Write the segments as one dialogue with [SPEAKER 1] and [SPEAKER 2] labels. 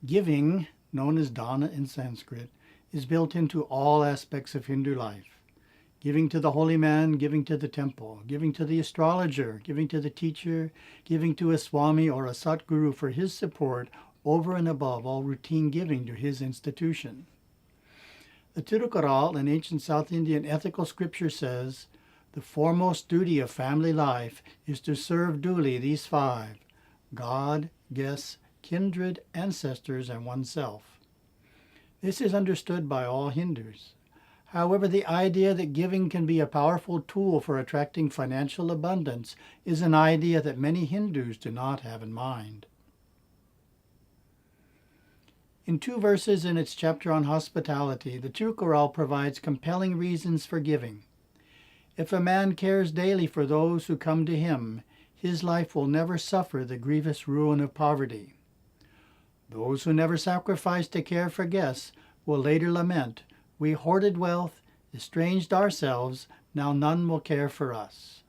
[SPEAKER 1] Giving, known as dana in Sanskrit, is built into all aspects of Hindu life. Giving to the holy man, giving to the temple, giving to the astrologer, giving to the teacher, giving to a swami or a satguru for his support over and above all routine giving to his institution. The Tirukural, an ancient South Indian ethical scripture, says, "The foremost duty of family life is to serve duly these five: God, guests, kindred, ancestors, and oneself." This is understood by all Hindus. However, the idea that giving can be a powerful tool for attracting financial abundance is an idea that many Hindus do not have in mind. In 2 verses in its chapter on hospitality, the Tirukural provides compelling reasons for giving. If a man cares daily for those who come to him, his life will never suffer the grievous ruin of poverty. Those who never sacrifice to care for guests will later lament, "We hoarded wealth, estranged ourselves, now none will care for us."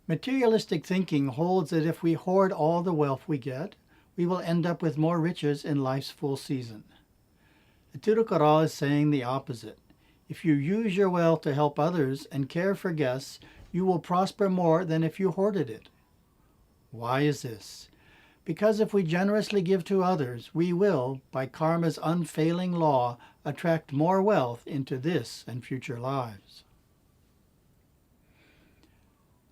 [SPEAKER 1] Materialistic thinking holds that if we hoard all the wealth we get, we will end up with more riches in life's full season. The Tirukural is saying the opposite. If you use your wealth to help others and care for guests, you will prosper more than if you hoarded it. Why is this? Because if we generously give to others, we will, by karma's unfailing law, attract more wealth into this and future lives.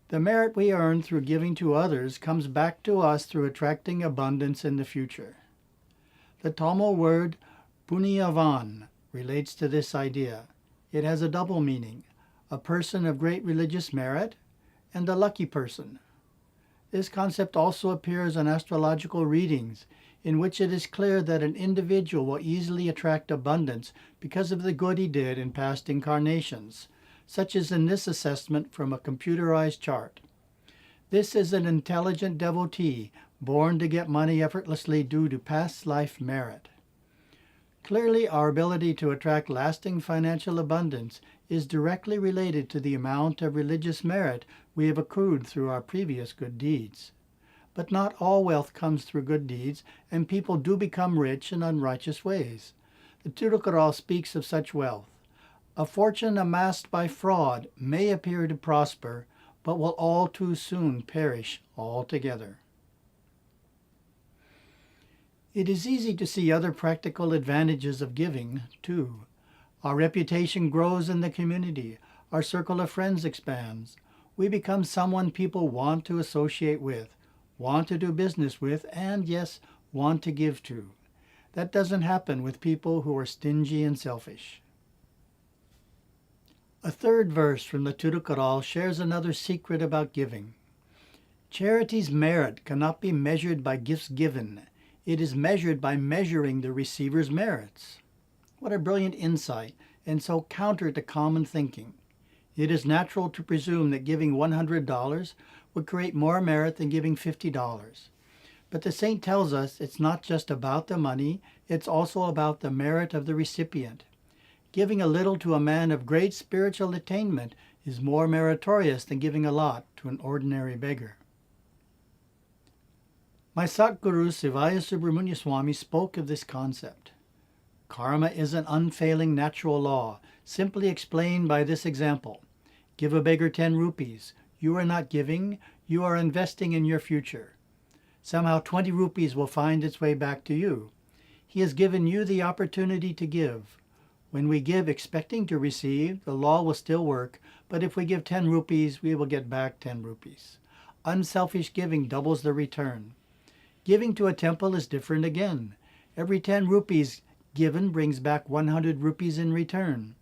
[SPEAKER 1] The merit we earn through giving to others comes back to us through attracting abundance in the future. The Tamil word punyavan relates to this idea. It has a double meaning: a person of great religious merit and a lucky person. This concept also appears in astrological readings, in which it is clear that an individual will easily attract abundance because of the good he did in past incarnations, such as in this assessment from a computerized chart. This is an intelligent devotee born to get money effortlessly due to past life merit. Clearly, our ability to attract lasting financial abundance is directly related to the amount of religious merit we have accrued through our previous good deeds. But not all wealth comes through good deeds, and people do become rich in unrighteous ways. The Tirukural speaks of such wealth. A fortune amassed by fraud may appear to prosper, but will all too soon perish altogether. It is easy to see other practical advantages of giving, too. Our reputation grows in the community. Our circle of friends expands. We become someone people want to associate with, want to do business with, and yes, want to give to. That doesn't happen with people who are stingy and selfish. A 3rd verse from the Tirukural shares another secret about giving. Charity's merit cannot be measured by gifts given. It is measured by measuring the receiver's merits. What a brilliant insight, and so counter to common thinking. It is natural to presume that giving $100 would create more merit than giving $50. But the saint tells us it's not just about the money, it's also about the merit of the recipient. Giving a little to a man of great spiritual attainment is more meritorious than giving a lot to an ordinary beggar. My Satguru Sivaya Subramanya Swami spoke of this concept. Karma is an unfailing natural law, simply explained by this example. Give a beggar 10 rupees. You are not giving, you are investing in your future. Somehow 20 rupees will find its way back to you. He has given you the opportunity to give. When we give expecting to receive, the law will still work, but if we give 10 rupees, we will get back 10 rupees. Unselfish giving doubles the return. Giving to a temple is different again. Every 10 rupees given brings back 100 rupees in return.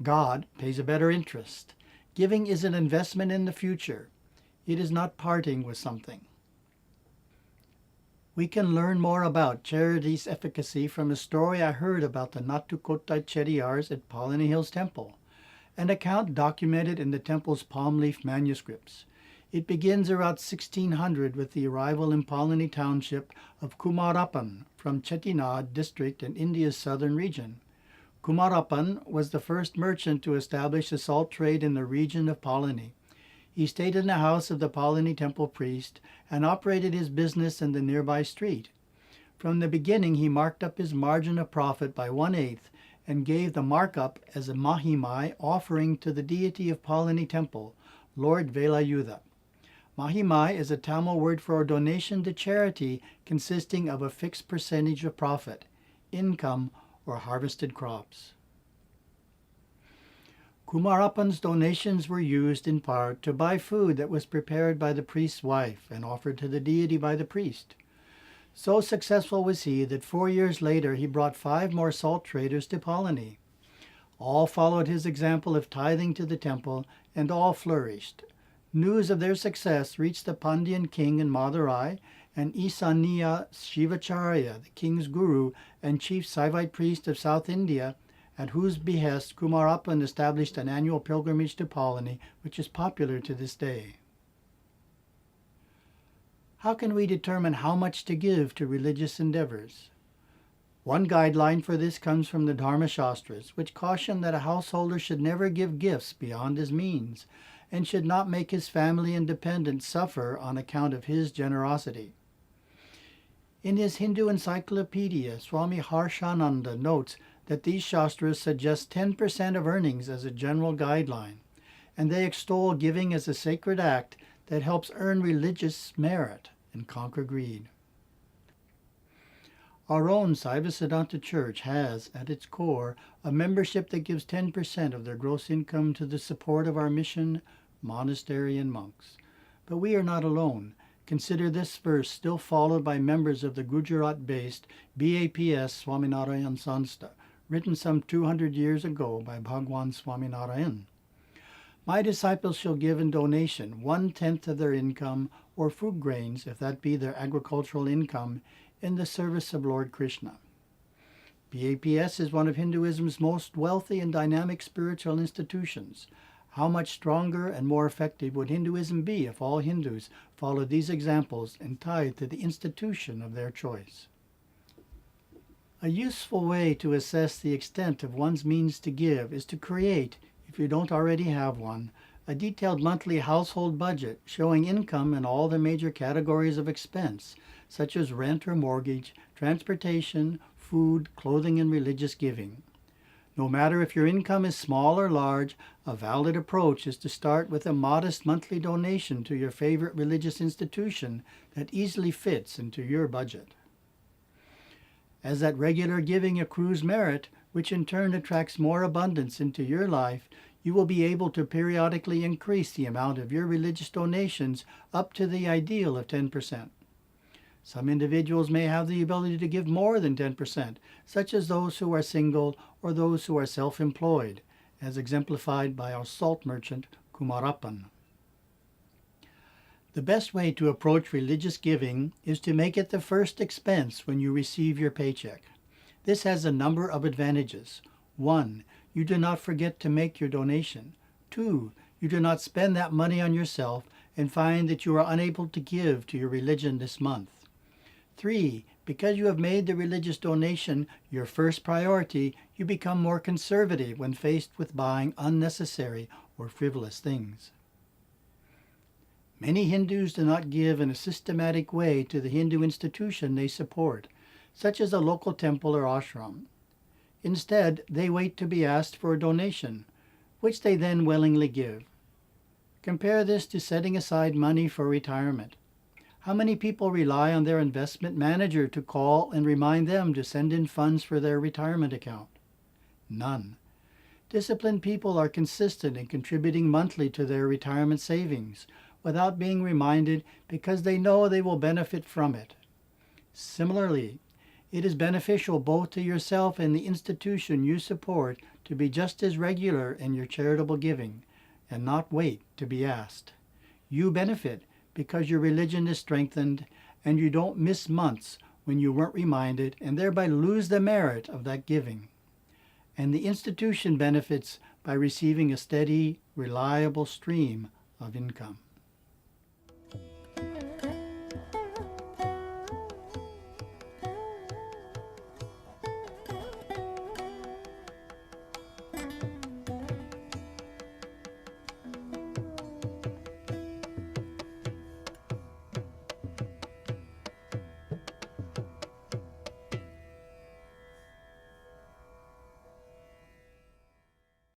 [SPEAKER 1] God pays a better interest. Giving is an investment in the future. It is not parting with something. We can learn more about charity's efficacy from a story I heard about the Natukota Chediyars at Palani Hills Temple, an account documented in the temple's palm leaf manuscripts. It begins around 1600 with the arrival in Palani township of Kumarappan from Chettinad district in India's southern region. Kumarappan was the first merchant to establish the salt trade in the region of Palani. He stayed in the house of the Palani temple priest and operated his business in the nearby street. From the beginning, he marked up his margin of profit by 1/8 and gave the markup as a mahimai offering to the deity of Palani temple, Lord Velayudha. Mahimai is a Tamil word for a donation to charity consisting of a fixed percentage of profit, income, or harvested crops. Kumarappan's donations were used in part to buy food that was prepared by the priest's wife and offered to the deity by the priest. So successful was he that 4 years later he brought 5 more salt traders to Palani. All followed his example of tithing to the temple, and all flourished. News of their success reached the Pandyan king in Madurai, and Isaniya Shivacharya, the king's guru and chief Saivite priest of South India, at whose behest Kumarappan established an annual pilgrimage to Palani, which is popular to this day. How can we determine how much to give to religious endeavors? One guideline for this comes from the Dharma Shastras, which caution that a householder should never give gifts beyond his means, and should not make his family and dependents suffer on account of his generosity. In his Hindu encyclopedia, Swami Harshananda notes that these Shastras suggest 10% of earnings as a general guideline, and they extol giving as a sacred act that helps earn religious merit and conquer greed. Our own Saiva Church has, at its core, a membership that gives 10% of their gross income to the support of our mission, monastery, and monks. But we are not alone. Consider this verse still followed by members of the Gujarat-based BAPS Swaminarayan Sanstha, written some 200 years ago by Bhagwan Swaminarayan. My disciples shall give in donation 1/10 of their income, or food grains, if that be their agricultural income, in the service of Lord Krishna. BAPS is one of Hinduism's most wealthy and dynamic spiritual institutions. How much stronger and more effective would Hinduism be if all Hindus followed these examples and tithe to the institution of their choice? A useful way to assess the extent of one's means to give is to create, if you don't already have one, a detailed monthly household budget showing income in all the major categories of expense, such as rent or mortgage, transportation, food, clothing, and religious giving. No matter if your income is small or large, a valid approach is to start with a modest monthly donation to your favorite religious institution that easily fits into your budget. As that regular giving accrues merit, which in turn attracts more abundance into your life, you will be able to periodically increase the amount of your religious donations up to the ideal of 10%. Some individuals may have the ability to give more than 10%, such as those who are single or those who are self-employed, as exemplified by our salt merchant, Kumarappan. The best way to approach religious giving is to make it the first expense when you receive your paycheck. This has a number of advantages. 1. You do not forget to make your donation. 2. You do not spend that money on yourself and find that you are unable to give to your religion this month. 3. Because you have made the religious donation your first priority, you become more conservative when faced with buying unnecessary or frivolous things. Many Hindus do not give in a systematic way to the Hindu institution they support, such as a local temple or ashram. Instead, they wait to be asked for a donation, which they then willingly give. Compare this to setting aside money for retirement. How many people rely on their investment manager to call and remind them to send in funds for their retirement account? None. Disciplined people are consistent in contributing monthly to their retirement savings, without being reminded, because they know they will benefit from it. Similarly, it is beneficial both to yourself and the institution you support to be just as regular in your charitable giving and not wait to be asked. You benefit because your religion is strengthened and you don't miss months when you weren't reminded and thereby lose the merit of that giving. And the institution benefits by receiving a steady, reliable stream of income.